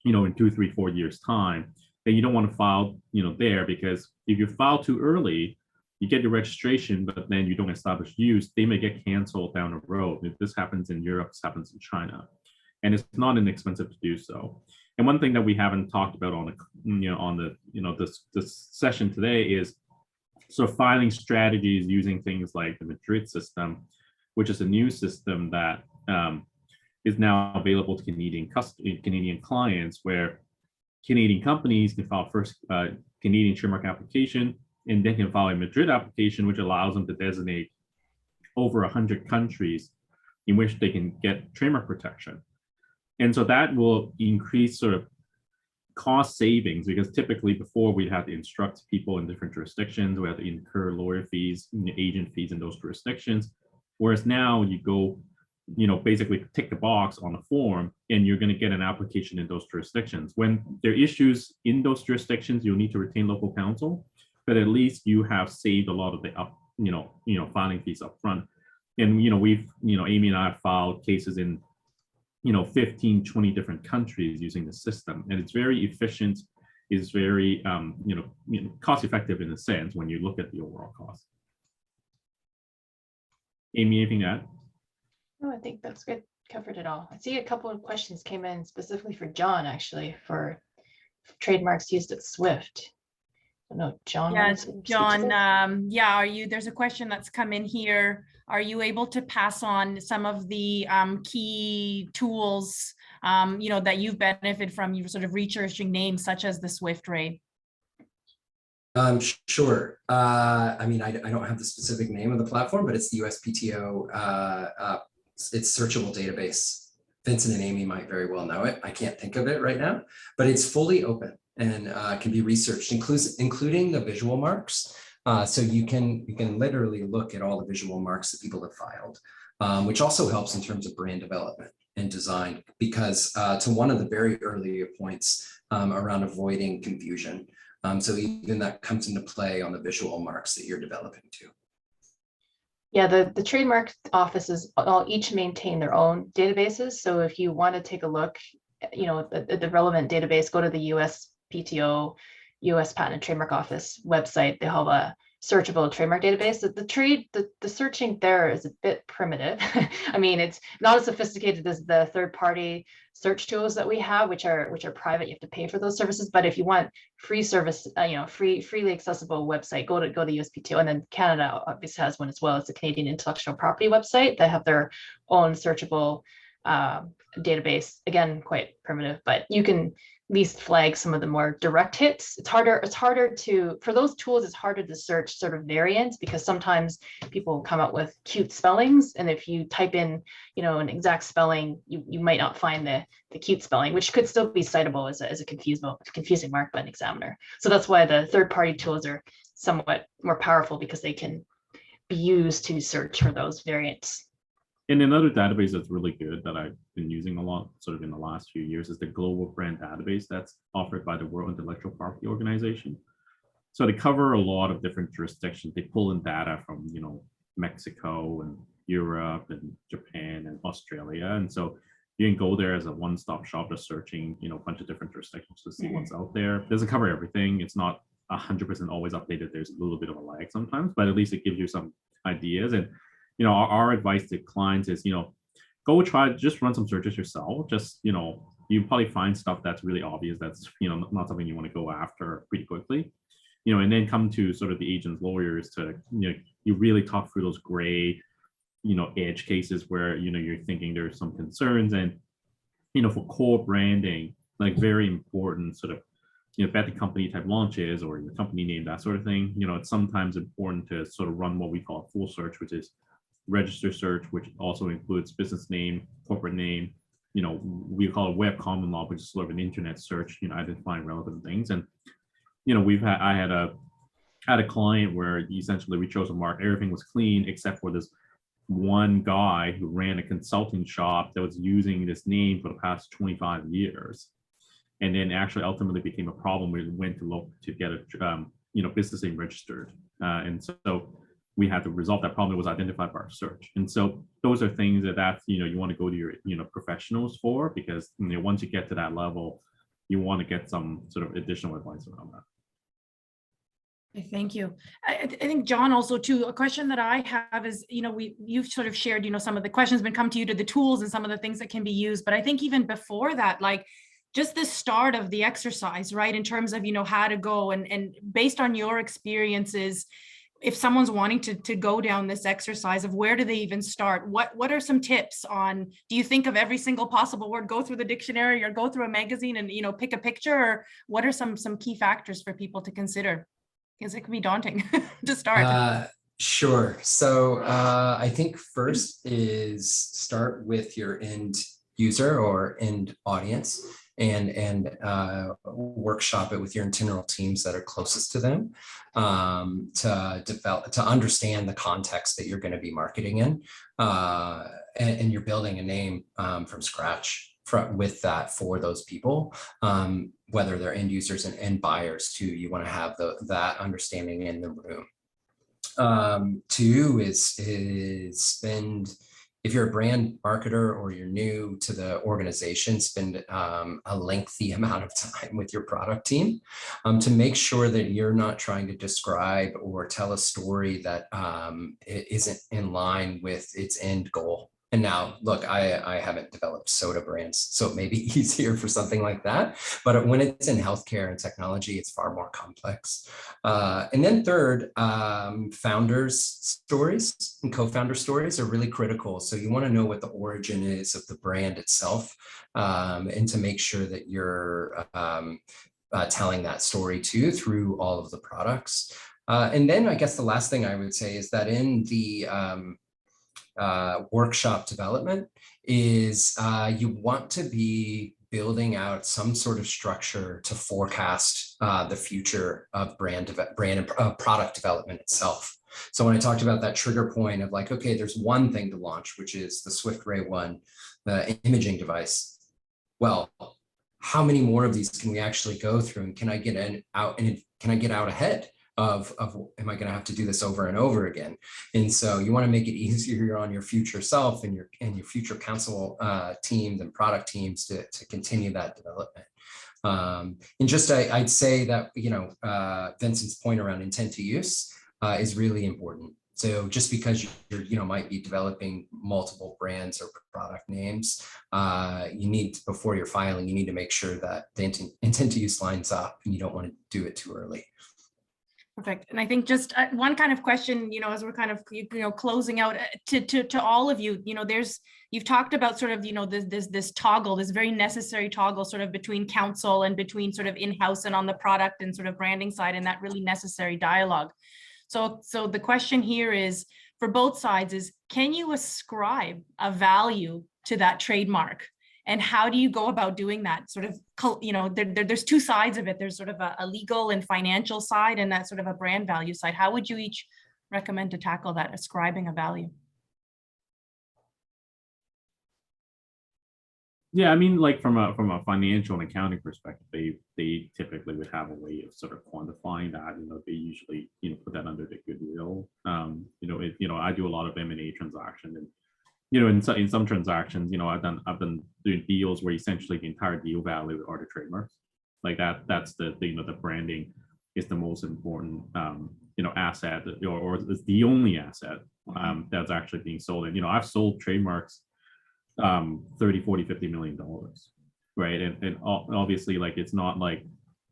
in 2, 3, 4 years time, then you don't want to file, there, because if you file too early, you get your registration, but then you don't establish use, they may get canceled down the road. If this happens in Europe, this happens in China, and it's not inexpensive to do so. And one thing that we haven't talked about on this session today is sort of filing strategies using things like the Madrid System, which is a new system that is now available to Canadian clients, where Canadian companies can file first Canadian trademark application, and then can file a Madrid application, which allows them to designate over 100 countries in which they can get trademark protection. And so that will increase sort of cost savings, because typically before we had to instruct people in different jurisdictions, we had to incur lawyer fees, agent fees in those jurisdictions. Whereas now you go, basically tick the box on the form and you're going to get an application in those jurisdictions. When there are issues in those jurisdictions, you'll need to retain local counsel, but at least you have saved a lot of the filing fees up front. And, we've, Amy and I have filed cases in 15, 20 different countries using the system. And it's very efficient, is very, cost effective in a sense when you look at the overall cost. Amy, anything to add? No, I think that's good. Covered it all. I see a couple of questions came in specifically for John, actually, for trademarks used at Swift. I don't know, John. Yeah, John, there's a question that's come in here. Are you able to pass on some of the key tools, that you've benefited from? You've sort of researching names such as the Swift Ray. Sure. I don't have the specific name of the platform, but it's the USPTO. It's searchable database. Vincent and Amy might very well know it. I can't think of it right now, but it's fully open and can be researched, including the visual marks. So you can literally look at all the visual marks that people have filed, which also helps in terms of brand development and design, because to one of the very earlier points around avoiding confusion. So even that comes into play on the visual marks that you're developing too. Yeah, the trademark offices all each maintain their own databases. So if you want to take a look, at the relevant database, go to the USPTO, US Patent and Trademark Office website. They have a searchable trademark database. The searching there is a bit primitive. I mean, it's not as sophisticated as the third-party search tools that we have, which are private. You have to pay for those services. But if you want free service, freely accessible website, go to USPTO. And then Canada obviously has one as well. It's a Canadian Intellectual Property website. They have their own searchable database. Again, quite primitive, but you can at least flag some of the more direct hits. It's harder to, for those tools, it's harder to search sort of variants, because sometimes people come up with cute spellings, and if you type in, an exact spelling, you might not find the cute spelling, which could still be citable as a confusing mark by an examiner. So that's why the third-party tools are somewhat more powerful because they can be used to search for those variants. And another database that's really good that I've been using a lot sort of in the last few years is the Global Brand Database that's offered by the World Intellectual Property Organization. So they cover a lot of different jurisdictions. They pull in data from, Mexico and Europe and Japan and Australia. And so you can go there as a one-stop shop just searching, a bunch of different jurisdictions to see what's out there. It doesn't cover everything. It's not 100% always updated. There's a little bit of a lag sometimes, but at least it gives you some ideas. And our advice to clients is, go try, just run some searches yourself. Just, you probably find stuff that's really obvious. That's, not something you want to go after pretty quickly, and then come to sort of the agent's lawyers to, you really talk through those gray, edge cases where, you're thinking there's some concerns. And, for core branding, like very important sort of, bet the company type launches or your company name, that sort of thing, it's sometimes important to sort of run what we call a full search, which is register search, which also includes business name, corporate name, we call it web common law, which is sort of an internet search, identifying relevant things. And, I had a client where essentially we chose a mark, everything was clean except for this one guy who ran a consulting shop that was using this name for the past 25 years. And then actually ultimately became a problem. We went to look to get a business name registered. And so we had to resolve that problem. It was identified by our search. And so those are things that you want to go to your, professionals for, because once you get to that level, you want to get some sort of additional advice around that. Thank you. I think, John, also too, a question that I have is, you've sort of shared, some of the questions been come to you to the tools and some of the things that can be used. But I think even before that, like just the start of the exercise, right, in terms of, how to go and based on your experiences, if someone's wanting to go down this exercise of where do they even start? What are some tips on, do you think of every single possible word, go through the dictionary or go through a magazine and, pick a picture, or what are some key factors for people to consider? Because it can be daunting to start. Sure. So I think first is start with your end user or end audience and workshop it with your internal teams that are closest to them to understand the context that you're going to be marketing in, and you're building a name from scratch with that for those people, whether they're end users and buyers too. You want to have that understanding in the room. Two is spend, if you're a brand marketer or you're new to the organization, spend a lengthy amount of time with your product team to make sure that you're not trying to describe or tell a story that isn't in line with its end goal. And now, look, I haven't developed soda brands, so it may be easier for something like that. But when it's in healthcare and technology, it's far more complex. And then third, founders' stories and co-founder stories are really critical. So you want to know what the origin is of the brand itself, and to make sure that you're telling that story too through all of the products. And then I guess the last thing I would say is that in the workshop development is you want to be building out some sort of structure to forecast the future of brand and product development itself. So when I talked about that trigger point of like, okay, there's one thing to launch, which is the Swift Ray 1, the imaging device. Well, how many more of these can we actually go through, and can I get out ahead of am I going to have to do this over and over again? And so you want to make it easier on your future self and your future counsel teams and product teams to continue that development. And just I'd say that Vincent's point around intent to use is really important. So just because you might be developing multiple brands or product names, you need to, before you're filing, you need to make sure that the intent to use lines up, and you don't want to do it too early. Perfect. And I think just one kind of question, as we're kind of, closing out to all of you, you've talked about sort of, this toggle, this very necessary toggle sort of between counsel and between sort of in-house and on the product and sort of branding side, and that really necessary dialogue. So the question here is for both sides is, can you ascribe a value to that trademark? And how do you go about doing that? Sort of, there's two sides of it. There's sort of a legal and financial side and that sort of a brand value side. How would you each recommend to tackle that, ascribing a value? Yeah, I mean, like from a financial and accounting perspective, they typically would have a way of sort of quantifying that. They usually put that under the goodwill. I do a lot of M&A transaction, and in some transactions, I've done doing deals where essentially the entire deal value are the trademarks. Like that's the branding is the most important asset, or it's the only asset that's actually being sold. And I've sold trademarks 30, 40, $50 million, right? And obviously, like, it's not like,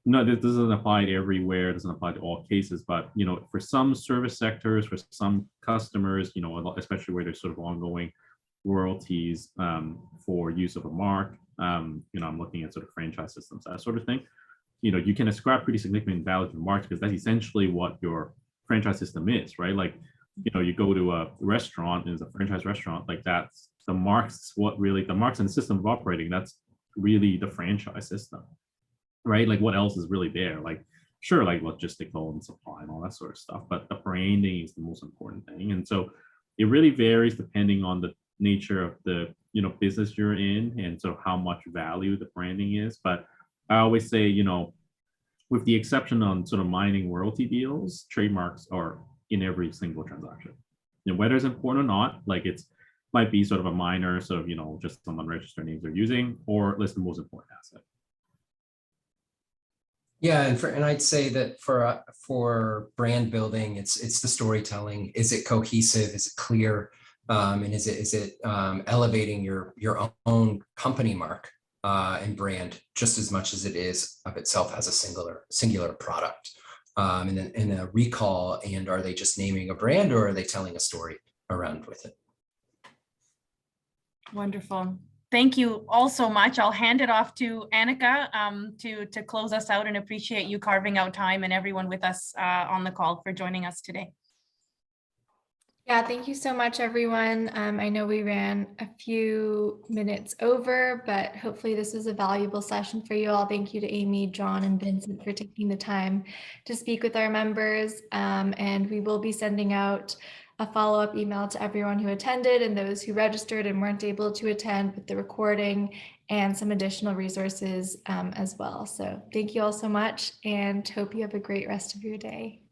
no, this doesn't apply to everywhere, doesn't apply to all cases, but for some service sectors, for some customers, especially where there's sort of ongoing royalties for use of a mark, I'm looking at sort of franchise systems, that sort of thing. You can ascribe pretty significant value to marks because that's essentially what your franchise system is, right? Like, you go to a restaurant, it's a franchise restaurant, like that's the marks, the marks and the system of operating, that's really the franchise system, right? Like, what else is really there? Like, sure, like logistical and supply and all that sort of stuff, but the branding is the most important thing. And so it really varies depending on the nature of the business you're in and so how much value the branding is. But I always say, with the exception on sort of mining royalty deals, trademarks are in every single transaction. Whether it's important or not, like it's might be sort of a minor, sort of, just some unregistered names they're using, or at least the most important asset. Yeah, and I'd say that for brand building, it's the storytelling. Is it cohesive? Is it clear? And is it elevating your own company mark and brand just as much as it is of itself as a singular product? And a recall, and are they just naming a brand, or are they telling a story around with it? Wonderful. Thank you all so much. I'll hand it off to Annika to close us out, and appreciate you carving out time and everyone with us on the call for joining us today. Yeah, thank you so much, everyone. I know we ran a few minutes over, but hopefully this was a valuable session for you all. Thank you to Amy, John, and Vincent for taking the time to speak with our members. And we will be sending out a follow-up email to everyone who attended and those who registered and weren't able to attend, with the recording and some additional resources as well. So thank you all so much, and hope you have a great rest of your day.